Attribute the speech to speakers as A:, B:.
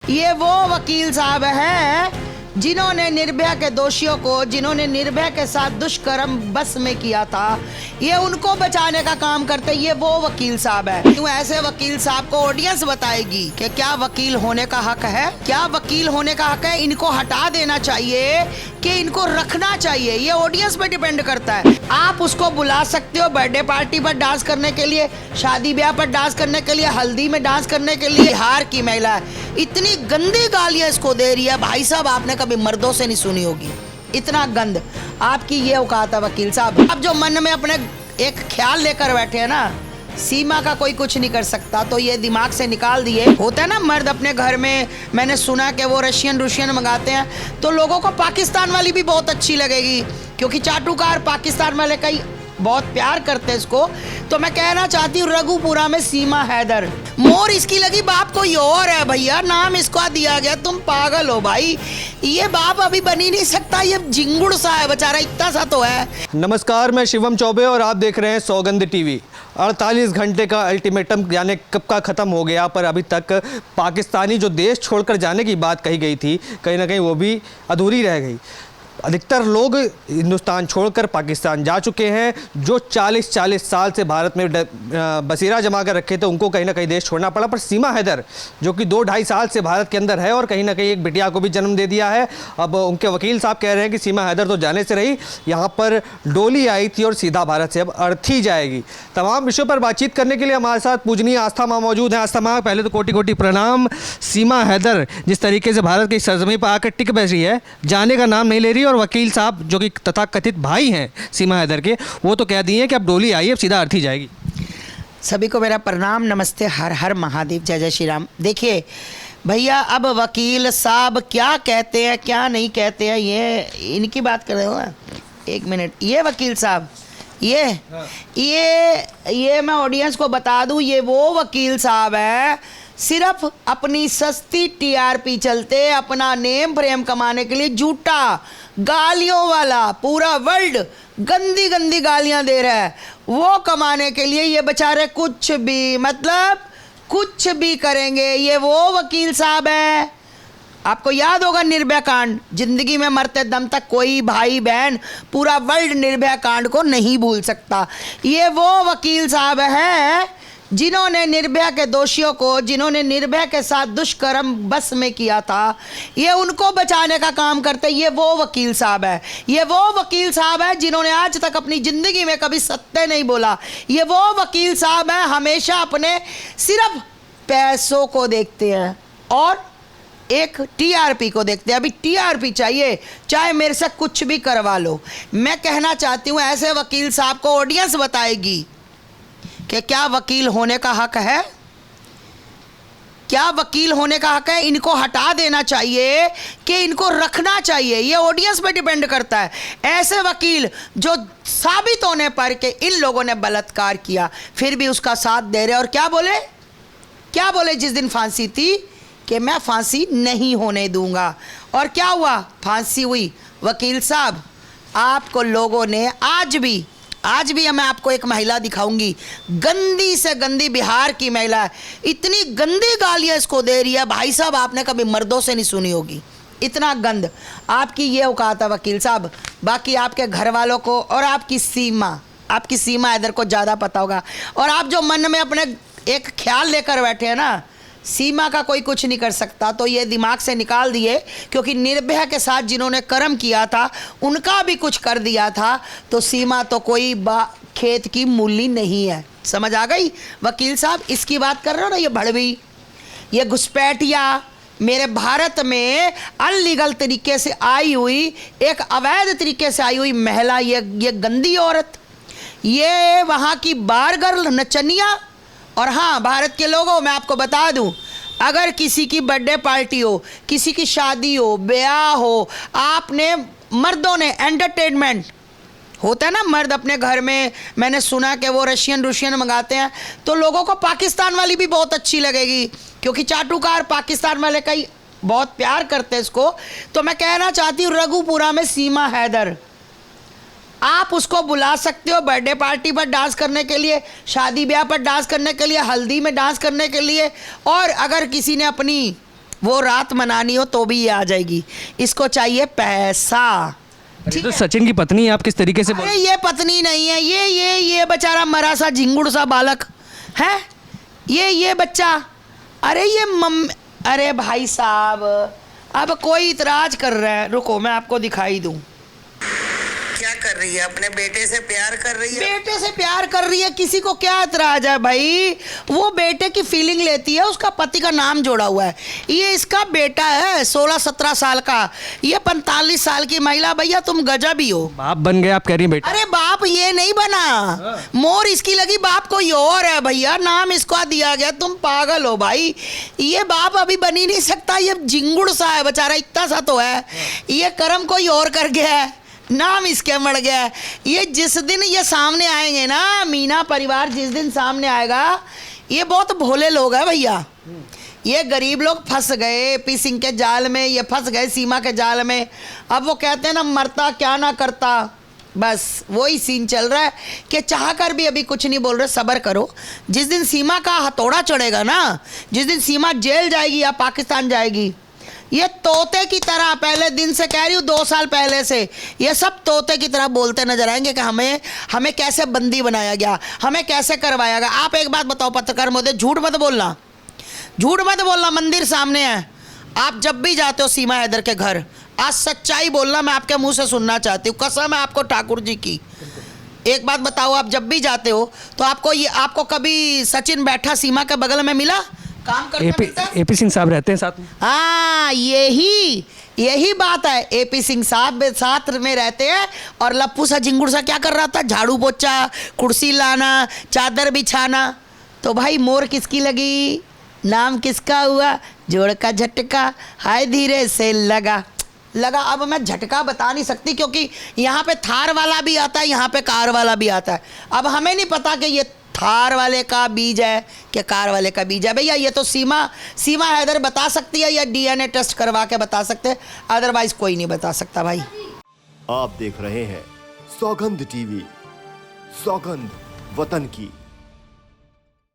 A: ये वो वकील साहब हैं जिन्होंने निर्भया के दोषियों को, जिन्होंने निर्भया के साथ दुष्कर्म बस में किया था, ये उनको बचाने का काम करते, ये वो वकील साहब है। क्यों ऐसे वकील साहब को ऑडियंस बताएगी कि क्या वकील होने का हक है, क्या वकील होने का हक है, इनको हटा देना चाहिए कि इनको रखना चाहिए, ये ऑडियंस पे डिपेंड करता है। आप उसको बुला सकते हो बर्थडे पार्टी पर डांस करने के लिए, शादी ब्याह पर डांस करने के लिए, हल्दी में डांस करने के लिए। बिहार की महिला इतनी गंदी गालियां इसको दे रही है, भाई साहब आपने कभी मर्दों से नहीं सुनी होगी इतना गंद। आपकी ये औकात है वकील साहब। आप जो मन में अपने एक ख्याल लेकर बैठे हैं ना, सीमा का कोई कुछ नहीं कर सकता, तो ये दिमाग से निकाल दिए। होता है ना मर्द अपने घर में, मैंने सुना कि वो रशियन मंगाते हैं, तो लोगों को पाकिस्तान वाली भी बहुत अच्छी लगेगी क्योंकि चाटुकार पाकिस्तान वाले कई बहुत प्यार करते हैं इसको। तो मैं कहना चाहती हूँ रघुपुरा में सीमा हैदर, मोर इसकी लगी बाप कोई और है भैया, नाम इसको दिया गया, तुम पागल हो भाई, ये बाप अभी बन ही नहीं सकता, ये झिंगुड़ सा है बेचारा, इतना सा तो है।
B: नमस्कार, मैं शिवम चौबे और आप देख रहे हैं सौगंध टीवी। 48 घंटे का अल्टीमेटम जाने कब का ख़त्म हो गया, पर अभी तक पाकिस्तानी जो देश छोड़कर जाने की बात कही गई थी, कहीं ना कहीं वो भी अधूरी रह गई। अधिकतर लोग हिंदुस्तान छोड़कर पाकिस्तान जा चुके हैं। जो 40 साल से भारत में बसेरा जमा कर रखे थे, उनको कहीं ना कहीं देश छोड़ना पड़ा। पर सीमा हैदर जो कि 2-2.5 साल से भारत के अंदर है और कहीं ना कहीं एक बिटिया को भी जन्म दे दिया है, अब उनके वकील साहब कह रहे हैं कि सीमा हैदर तो जाने से रही, यहाँ पर डोली आई थी और सीधा भारत से अब अर्थी जाएगी। तमाम विषयों पर बातचीत करने के लिए हमारे साथ पूजनीय आस्था माँ मौजूद हैं। आस्था माँ, पहले तो कोटि कोटि प्रणाम। सीमा हैदर जिस तरीके से भारत की सरजमी पर आकर टिक बैठ रही है, जाने का नाम नहीं ले रही, और वकील साहब जो कि तथाकथित भाई हैं सीमा हैदर के, वो तो कह दिए कि अब डोली आई, अब सीधा अर्थी जाएगी।
A: सभी को मेरा प्रणाम, नमस्ते, हर हर महादेव, जय जय श्री राम। देखिए भैया, अब वकील साहब क्या कहते हैं क्या नहीं कहते हैं, ये इनकी बात कर रहे हो। एक मिनट, ये वकील साहब ये मैं ऑडियंस को बता दूं, ये वो वकील साहब है सिर्फ अपनी सस्ती टीआरपी चलते, अपना नेम फ्रेम कमाने के लिए झूठा गालियों वाला पूरा वर्ल्ड गंदी गंदी गालियां दे रहा है, वो कमाने के लिए ये बेचारे कुछ भी, मतलब कुछ भी करेंगे। ये वो वकील साहब है, आपको याद होगा निर्भया कांड, जिंदगी में मरते दम तक कोई भाई बहन पूरा वर्ल्ड निर्भया कांड को नहीं भूल सकता। ये वो वकील साहब हैं जिन्होंने निर्भया के दोषियों को, जिन्होंने निर्भया के साथ दुष्कर्म बस में किया था, ये उनको बचाने का काम करते, ये वो वकील साहब है। ये वो वकील साहब है जिन्होंने आज तक अपनी ज़िंदगी में कभी सत्य नहीं बोला। ये वो वकील साहब है हमेशा अपने सिर्फ पैसों को देखते हैं और एक टीआरपी को देखते हैं। अभी टीआरपी चाहिए, चाहे मेरे से कुछ भी करवा लो। मैं कहना चाहती हूँ ऐसे वकील साहब को ऑडियंस बताएगी कि क्या वकील होने का हक है, क्या वकील होने का हक है, इनको हटा देना चाहिए कि इनको रखना चाहिए, ये ऑडियंस पे डिपेंड करता है। ऐसे वकील जो साबित होने पर कि इन लोगों ने बलात्कार किया, फिर भी उसका साथ दे रहे। और क्या बोले जिस दिन फांसी थी कि मैं फांसी नहीं होने दूंगा, और क्या हुआ, फांसी हुई। वकील साहब, आपको लोगों ने आज भी मैं आपको एक महिला दिखाऊंगी, गंदी से गंदी बिहार की महिला है, इतनी गंदी गालियां इसको दे रही है, भाई साहब आपने कभी मर्दों से नहीं सुनी होगी इतना गंद। आपकी ये औकात है वकील साहब। बाकी आपके घर वालों को और आपकी सीमा हैदर को ज़्यादा पता होगा। और आप जो मन में अपने एक ख्याल लेकर बैठे हैं ना, सीमा का कोई कुछ नहीं कर सकता, तो ये दिमाग से निकाल दिए, क्योंकि निर्भया के साथ जिन्होंने कर्म किया था उनका भी कुछ कर दिया था, तो सीमा तो कोई खेत की मूली नहीं है। समझ आ गई वकील साहब, इसकी बात कर रहे हो ना, ये भड़वी, ये घुसपैठिया, मेरे भारत में अनलीगल तरीके से आई हुई, एक अवैध तरीके से आई हुई महिला, ये गंदी औरत, ये वहाँ की बार गर्ल, नचनिया। और हाँ, भारत के लोगों, मैं आपको बता दूं, अगर किसी की बर्थडे पार्टी हो, किसी की शादी हो, ब्याह हो, आपने मर्दों ने एंटरटेनमेंट होता है ना, मर्द अपने घर में, मैंने सुना कि वो रशियन मंगाते हैं, तो लोगों को पाकिस्तान वाली भी बहुत अच्छी लगेगी क्योंकि चाटुकार पाकिस्तान वाले कई बहुत प्यार करते हैं इसको। तो मैं कहना चाहती हूँ रघुपुरा में सीमा हैदर, आप उसको बुला सकते हो बर्थडे पार्टी पर डांस करने के लिए, शादी ब्याह पर डांस करने के लिए, हल्दी में डांस करने के लिए। और अगर किसी ने अपनी वो रात मनानी हो तो भी ये आ जाएगी। इसको चाहिए पैसा।
B: ये तो सचिन की पत्नी है, आप किस तरीके से
A: अरे ये पत्नी नहीं है, ये बेचारा मरा सा झिंगुड़ सा बालक है, ये बच्चा। अरे ये अरे भाई साहब, अब कोई इतराज कर रहा है, रुको मैं आपको दिखाई दूं। क्या कर रही है? अपने बेटे से प्यार कर रही है। बेटे से प्यार कर रही है, किसी को क्या इतराज है भाई? वो बेटे की फीलिंग लेती है, उसका पति का नाम जोड़ा हुआ है। ये इसका बेटा है 16-17 साल का, ये 45 साल की महिला। भैया तुम गजब ही हो।
B: बाप बन गए आप कह रही हैं बेटा?
A: अरे बाप ये नहीं बना, मोर इसकी लगी, बाप कोई और है भैया, नाम इसको दिया गया। तुम पागल हो भाई, ये बाप अभी बन ही नहीं सकता, ये झिंगुड़ सा है बेचारा, इतना सा तो है। ये कर्म कोई और कर गया है, नाम इसके मर गया है। ये जिस दिन ये सामने आएंगे ना, मीना परिवार जिस दिन सामने आएगा, ये बहुत भोले लोग हैं भैया। ये गरीब लोग फंस गए पी सिंह के जाल में, ये फंस गए सीमा के जाल में। अब वो कहते हैं ना, मरता क्या ना करता, बस वही सीन चल रहा है कि चाह कर भी अभी कुछ नहीं बोल रहे। सब्र करो, जिस दिन सीमा का हथौड़ा चढ़ेगा ना, जिस दिन सीमा जेल जाएगी या पाकिस्तान जाएगी, ये तोते की तरह, पहले दिन से कह रही हूँ, 2 साल पहले से, ये सब तोते की तरह बोलते नजर आएंगे कि हमें कैसे बंदी बनाया गया, हमें कैसे करवाया गया। आप एक बात बताओ पत्रकार महोदय, झूठ मत बोलना, झूठ मत बोलना, मंदिर सामने है। आप जब भी जाते हो सीमा हैदर के घर, आज सच्चाई बोलना, मैं आपके मुंह से सुनना चाहती हूँ, कसम है आपको ठाकुर जी की। एक बात बताओ, आप जब भी जाते हो तो आपको कभी सचिन बैठा सीमा के बगल में मिला? काम करता
B: एपी सिंह साहब रहते हैं साथ में।
A: हाँ, यही बात है। एपी सिंह साहब साथ में रहते हैं, और लप्पू सा झिंगुड़ सा क्या कर रहा था? झाड़ू पोछा, कुर्सी लाना, चादर बिछाना। तो भाई मोर किसकी लगी, नाम किसका हुआ? जोड़ का झटका, हाय धीरे से लगा। अब मैं झटका बता नहीं सकती, क्योंकि यहाँ पे थार वाला भी आता है, यहाँ पे कार वाला भी आता है। अब हमें नहीं पता कि ये थार वाले का बीज है कि कार वाले का बीज है। भैया ये तो सीमा हैदर बता सकती है, या डीएनए टेस्ट करवा के बता सकते हैं, अदरवाइज कोई नहीं बता सकता भाई।
C: आप देख रहे हैं सौगंध टीवी, सौगंध वतन की।